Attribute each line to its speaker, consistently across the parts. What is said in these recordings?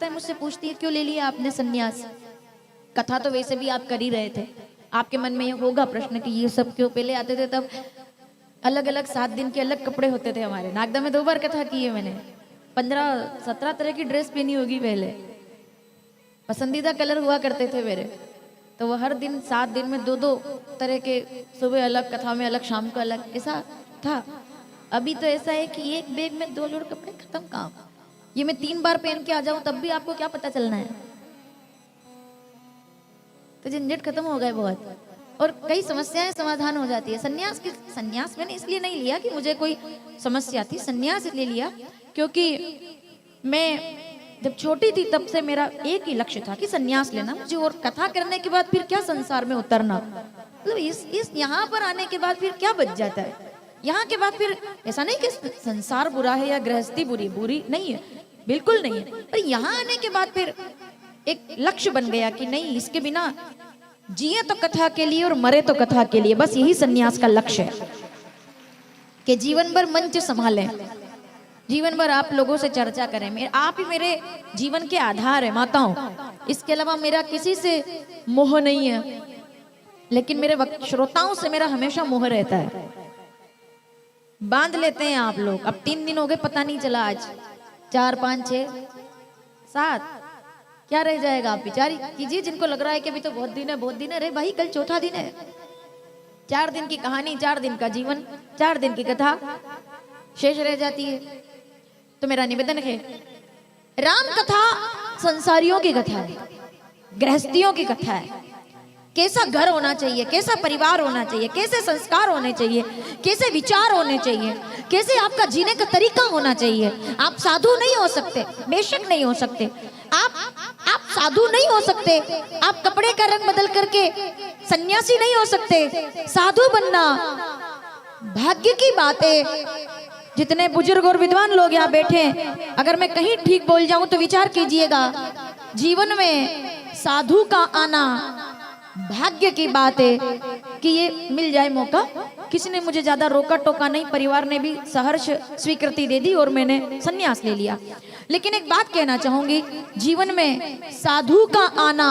Speaker 1: आता है मुझसे पूछती है क्यों ले लिया आपने सन्यास। कथा तो वैसे भी आप कर ही रहे थे, आपके मन में ये होगा प्रश्न कि ये सब क्यों। पहले आते थे तब अलग अलग 7 दिन के अलग कपड़े होते थे हमारे। नागदा में 2 बार कथा की है मैंने, 15-17 तरह की ड्रेस पहनी होगी पहले। पसंदीदा कलर हुआ करते थे मेरे, तो वो हर दिन 7 दिन में 2-2 तरह के, सुबह अलग, कथा में अलग, शाम को अलग, ऐसा था। अभी तो ऐसा है कि एक बैग में 2 जोड़ कपड़े, खत्म काम। ये मैं 3 बार पहन के आ जाऊं तब भी आपको क्या पता चलना है। तो झंझट खत्म हो गए बहुत, और कई समस्याएं समाधान हो जाती है। संन्यास मैंने इसलिए नहीं लिया कि मुझे कोई समस्या थी, संन्यास इसलिए लिया क्योंकि मैं जब छोटी थी तब से मेरा एक ही लक्ष्य था कि संन्यास लेना मुझे, और कथा करने के बाद फिर क्या संसार में उतरना, मतलब इस यहाँ पर आने के बाद फिर क्या बच जाता है। यहाँ के बाद फिर ऐसा नहीं कि संसार बुरा है या गृहस्थी बुरी नहीं है, बिल्कुल नहीं है, पर यहाँ आने के बाद फिर एक लक्ष्य बन गया कि नहीं, इसके बिना जिए तो कथा के लिए और मरे तो कथा के लिए। बस यही सन्यास का लक्ष्य है कि जीवन भर मंच संभालें, जीवन भर आप लोगों से चर्चा करें। आप ही मेरे जीवन के आधार है माताओं, इसके अलावा मेरा किसी से मोह नहीं है, लेकिन मेरे श्रोताओं से मेरा हमेशा मोह रहता है। बांध लेते हैं आप लोग। अब 3 दिन हो गए, पता नहीं चला, आज 4, 5, 6, 7 क्या रह जाएगा। आप विचार कीजिए, जिनको लग रहा है कि अभी तो बहुत दिन है, अरे भाई कल चौथा दिन है। 4 दिन की कहानी, 4 दिन का जीवन, 4 दिन की कथा शेष रह जाती है। तो मेरा निवेदन है, राम कथा संसारियों की कथा है, गृहस्थियों की कथा है। कैसा घर होना चाहिए, कैसा परिवार होना चाहिए, कैसे संस्कार होने चाहिए, कैसे विचार होने चाहिए, कैसे आपका जीने का तरीका होना चाहिए। आप साधु नहीं हो सकते, बेशक नहीं हो सकते। आप साधु नहीं हो सकते, आप कपड़े का रंग बदल करके सन्यासी नहीं हो सकते। साधु बनना भाग्य की बात है। जितने बुजुर्ग और विद्वान लोग यहाँ बैठे हैं, अगर मैं कहीं ठीक बोल जाऊं तो विचार कीजिएगा। जीवन में साधु का आना भाग्य की बात है कि ये मिल जाए मौका। किसी ने मुझे ज्यादा रोका टोका नहीं, परिवार ने भी सहर्ष स्वीकृति दे दी और मैंने सन्यास ले लिया। लेकिन एक बात कहना चाहूंगी, जीवन में साधु का आना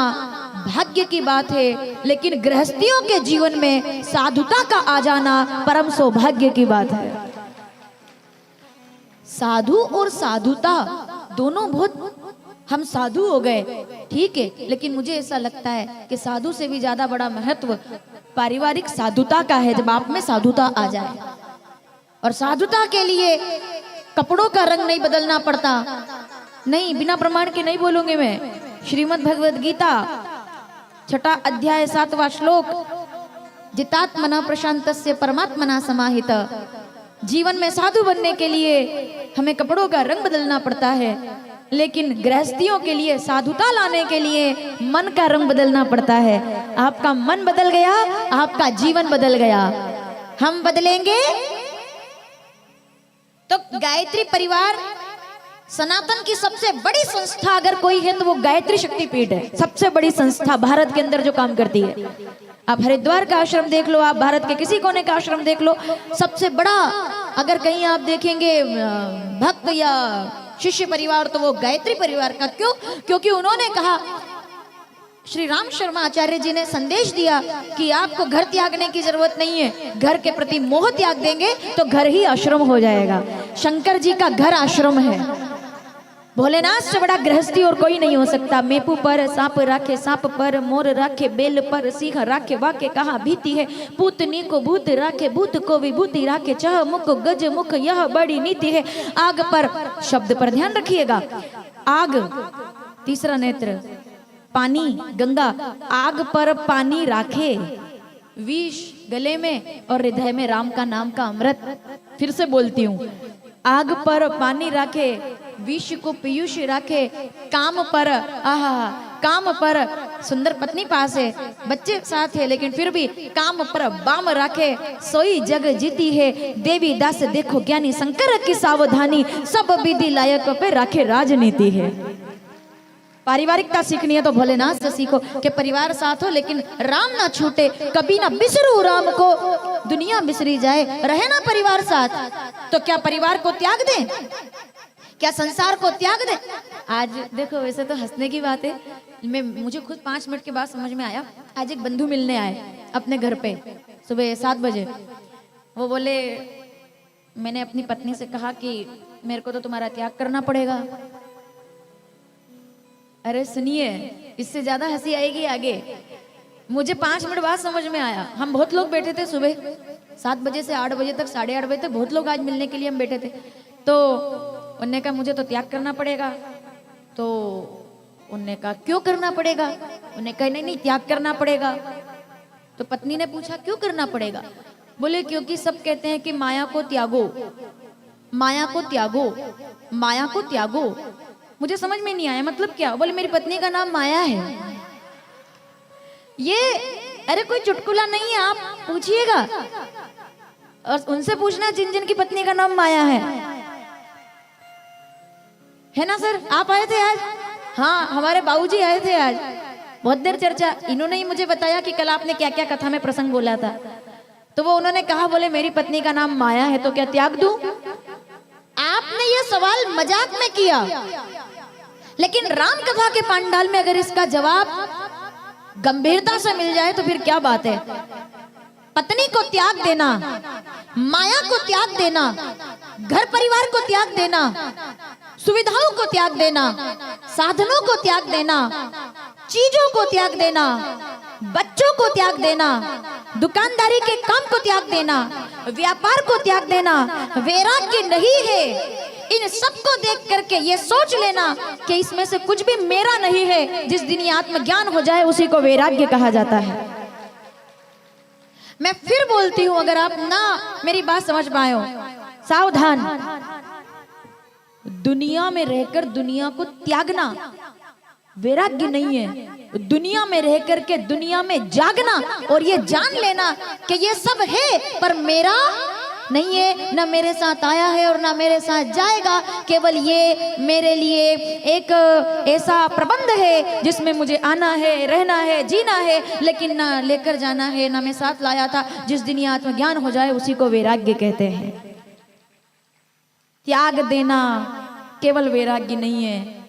Speaker 1: भाग्य की बात है, लेकिन गृहस्थियों के जीवन में साधुता का आ जाना परम सौभाग्य की बात है। साधु और साधुता दोनों बहुत, हम साधु हो गए ठीक है, लेकिन मुझे ऐसा लगता है कि साधु से भी ज्यादा बड़ा महत्व पारिवारिक साधुता का है। जब आप में साधुता आ जाए, और साधुता के लिए कपड़ों का रंग नहीं बदलना पड़ता। नहीं, बिना प्रमाण के नहीं बोलूंगी मैं। श्रीमद् भगवद गीता 6वां अध्याय 7वां श्लोक, जितात्मना प्रशांतस्य परमात्मना समाहित। जीवन में साधु बनने के लिए हमें कपड़ों का रंग बदलना पड़ता है, लेकिन गृहस्थियों के लिए साधुता लाने के लिए मन का रंग बदलना पड़ता है। आपका मन बदल गया, आपका जीवन बदल गया। हम बदलेंगे तो गायत्री परिवार सनातन की सबसे बड़ी संस्था अगर कोई है तो वो गायत्री शक्तिपीठ है। सबसे बड़ी संस्था भारत के अंदर जो काम करती है। आप हरिद्वार का आश्रम देख लो, आप भारत के किसी कोने का आश्रम देख लो, सबसे बड़ा अगर कहीं आप देखेंगे भक्त या शिष्य परिवार तो वो गायत्री परिवार का। क्यों? क्योंकि उन्होंने कहा, श्री राम शर्मा आचार्य जी ने संदेश दिया कि आपको घर त्यागने की जरूरत नहीं है, घर के प्रति मोह त्याग देंगे तो घर ही आश्रम हो जाएगा। शंकर जी का घर आश्रम है। भोलेनाथ से बड़ा गृहस्थी और कोई नहीं हो सकता। मेपू पर सांप राखे सांप पर, मोर राखे बेल पर, सिंह राखे वाके कहा भीति है, पूतनी को भूत राखे भूत को विभूति राखे, चह मुख गज मुख यह बड़ी नीति है। आग पर, शब्द पर ध्यान रखिएगा, आग तीसरा नेत्र, पानी गंगा, आग पर पानी राखे, विष गले में और हृदय में राम का नाम का अमृत। फिर से बोलती हूँ, आग पर पानी राखे, विष को पीयूष राखे, काम पर काम पर सुंदर पत्नी पास है, बच्चे साथ है, लेकिन फिर भी काम पर बाम राखे, सोई जग जीती है। देवी दास देखो ज्ञानी, शंकर की सावधानी, सब विधि लायक पे राखे राजनीति है। पारिवारिकता सीखनी है तो भोलेनाथ से सीखो कि परिवार साथ हो लेकिन राम ना छूटे। कभी ना बिसरू राम को, दुनिया बिसरी जाए, रहे ना परिवार साथ। तो क्या परिवार को त्याग दें? क्या संसार को त्याग दे? आज देखो, वैसे तो हंसने की बात है, मुझे खुद 5 मिनट के बाद समझ में आया। आज एक बंधु मिलने आए अपने घर पे सुबह 7 बजे। वो बोले, मैंने अपनी पत्नी से कहा कि मेरे को तो तुम्हारा त्याग करना पड़ेगा। अरे सुनिए, इससे ज्यादा हंसी आएगी आगे। मुझे 5 मिनट बाद समझ में आया। हम बहुत लोग बैठे थे सुबह 7 बजे से 8 बजे तक, 8:30 बजे तक बहुत लोग आज मिलने के लिए हम बैठे थे। तो उन्होंने कहा मुझे तो त्याग करना पड़ेगा। तो उन्होंने कहा क्यों करना पड़ेगा? उन्होंने कहा नहीं नहीं त्याग करना पड़ेगा। तो पत्नी ने पूछा क्यों करना पड़ेगा? बोले क्योंकि सब कहते हैं कि माया को त्यागो, माया को त्यागो, माया को त्यागो। मुझे समझ में नहीं आया मतलब क्या? बोले मेरी पत्नी का नाम माया है। ये अरे कोई चुटकुला नहीं है, आप पूछिएगा और उनसे पूछना जिन जिन की पत्नी का नाम माया है ना सर? आप आए थे आज? हाँ, हमारे बाबूजी आए थे आज। बहुत देर चर्चा, इन्होंने ही मुझे बताया कि कल आपने क्या क्या कथा में प्रसंग बोला था। तो वो उन्होंने कहा, बोले मेरी पत्नी का नाम माया है तो क्या त्याग दूं? आपने ये सवाल मजाक में किया, लेकिन राम कथा के पांडाल में अगर इसका जवाब गंभीरता से मिल जाए तो फिर क्या बात है। पत्नी को त्याग देना, माया को त्याग देना, घर परिवार को त्याग देना, सुविधाओं को त्याग देना, साधनों को त्याग देना, चीजों को त्याग देना, बच्चों को त्याग देना, दुकानदारी के काम को त्याग देना, व्यापार को त्याग देना वैराग्य नहीं है। इन सबको देख करके ये सोच लेना कि इसमें से कुछ भी मेरा नहीं है। जिस दिन ये आत्मज्ञान हो जाए उसी को वैराग्य कहा जाता है। मैं फिर बोलती हूं, अगर आप ना मेरी बात समझ पाए हो, सावधान। दुनिया में रहकर दुनिया को त्यागना वैराग्य नहीं है। दुनिया में रह करके दुनिया में जागना और ये जान लेना कि ये सब है पर मेरा नहीं है, ना मेरे साथ आया है और ना मेरे साथ जाएगा। केवल ये मेरे लिए एक ऐसा प्रबंध है जिसमें मुझे आना है, रहना है, जीना है, लेकिन ना लेकर जाना है, ना मैं साथ लाया था। जिस दिन ये आत्मज्ञान हो जाए उसी को वैराग्य कहते हैं। त्याग देना केवल वैराग्य नहीं है,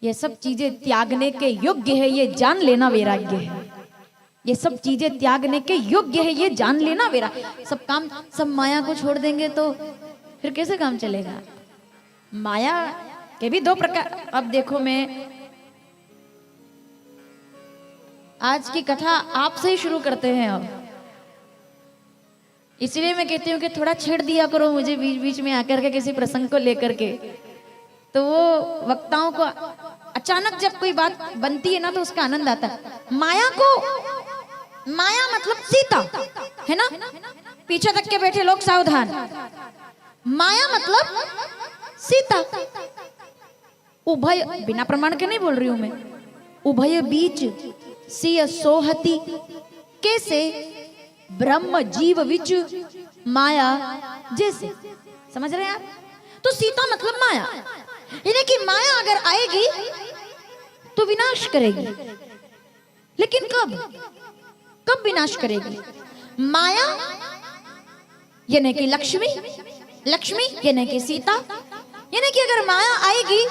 Speaker 1: ये सब चीजें त्यागने के योग्य है, ये जान लेना वैराग्य है। ये सब चीजें त्यागने के योग्य है, ये जान लेना वैराग्य। सब काम, सब माया को छोड़ देंगे तो फिर कैसे काम चलेगा? माया के भी 2 प्रकार। अब देखो, मैं आज की कथा आपसे ही शुरू करते हैं। अब इसलिए मैं कहती हूँ कि थोड़ा छेड़ दिया करो मुझे बीच बीच में आकर के किसी प्रसंग को लेकर के, तो वो वक्ताओं को अचानक जब कोई बात बनती है ना तो उसका आनंद आता है। माया मतलब सीता है ना? पीछे तक के बैठे लोग सावधान। माया मतलब सीता। उभय, बिना प्रमाण के नहीं बोल रही हूं मैं, उभय बीच सिय सोहती कैसे ब्रह्म जीव विच माया जैसे। समझ रहे हैं आप? तो सीता मतलब माया, यानी कि माया अगर आएगी तो विनाश करेगी। लेकिन कब कब विनाश करेगी? माया यानी कि लक्ष्मी, लक्ष्मी यानी कि सीता, यानी कि अगर माया आएगी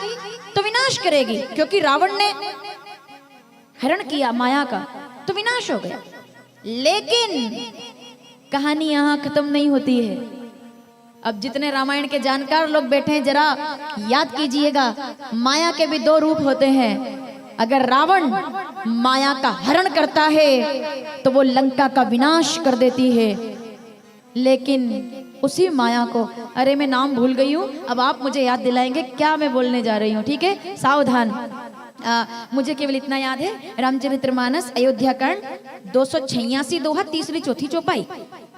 Speaker 1: तो विनाश करेगी। क्योंकि रावण ने हरण किया माया का तो विनाश हो गया। लेकिन कहानी यहां खत्म नहीं होती है। अब जितने रामायण के जानकार लोग बैठे हैं जरा याद कीजिएगा, माया के भी 2 रूप होते हैं। अगर रावण माया का हरण करता है तो वो लंका का विनाश कर देती है। लेकिन उसी माया को, अरे मैं नाम भूल गई हूँ, अब आप मुझे याद दिलाएंगे क्या मैं बोलने जा रही हूँ, ठीक है? सावधान। मुझे केवल इतना याद है, रामचरितमानस अयोध्या कांड 286 दोहा, 3री 4थी चौपाई।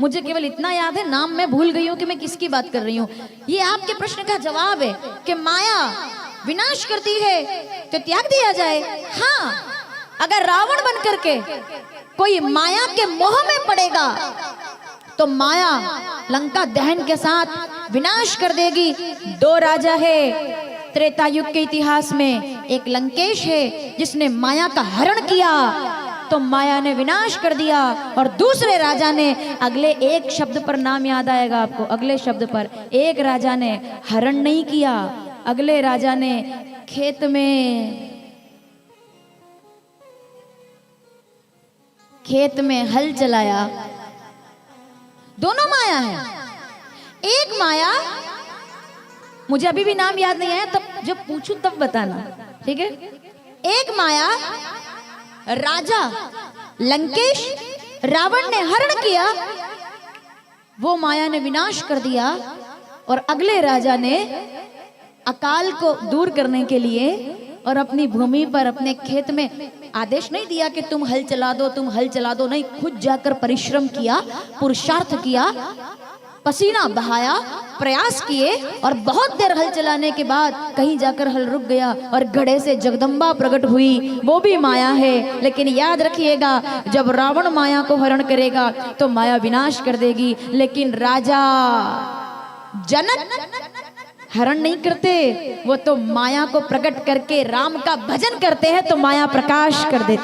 Speaker 1: मुझे केवल इतना याद है, नाम मैं भूल गई हूँ कि मैं किसकी बात कर रही हूँ। ये आपके प्रश्न का जवाब है कि माया विनाश करती है तो त्याग दिया जाए। हाँ, अगर रावण बन करके कोई माया के मोह में पड़ेगा तो माया लंका दहन के साथ विनाश कर देगी। 2 राजा है त्रेता युग के इतिहास में, एक लंकेश है जिसने माया का हरण किया तो माया ने विनाश कर दिया, और दूसरे राजा ने, अगले एक शब्द पर नाम याद आएगा आपको, अगले शब्द पर, एक राजा ने हरण नहीं किया, अगले राजा ने खेत में हल चलाया। दोनों माया है। एक माया, मुझे अभी भी नाम याद नहीं आया, तब जब पूछूं तब बताना, ठीक है। एक माया राजा लंकेश, रावण ने हरण किया, वो माया ने विनाश कर दिया। और अगले राजा ने अकाल को दूर करने के लिए और अपनी भूमि पर, अपने खेत में आदेश नहीं दिया कि तुम हल चला दो, तुम हल चला दो, नहीं, खुद जाकर परिश्रम किया, पुरुषार्थ किया, पसीना बहाया, प्रयास किए, और बहुत देर हल चलाने के बाद कहीं जाकर हल रुक गया और घड़े से जगदम्बा प्रकट हुई। वो भी माया है, लेकिन याद रखिएगा, जब रावण माया को हरण करेगा तो माया विनाश कर देगी, लेकिन राजा जनक हरण नहीं करते, वो तो माया को प्रकट करके राम का भजन करते हैं, तो माया प्रकाश कर देती।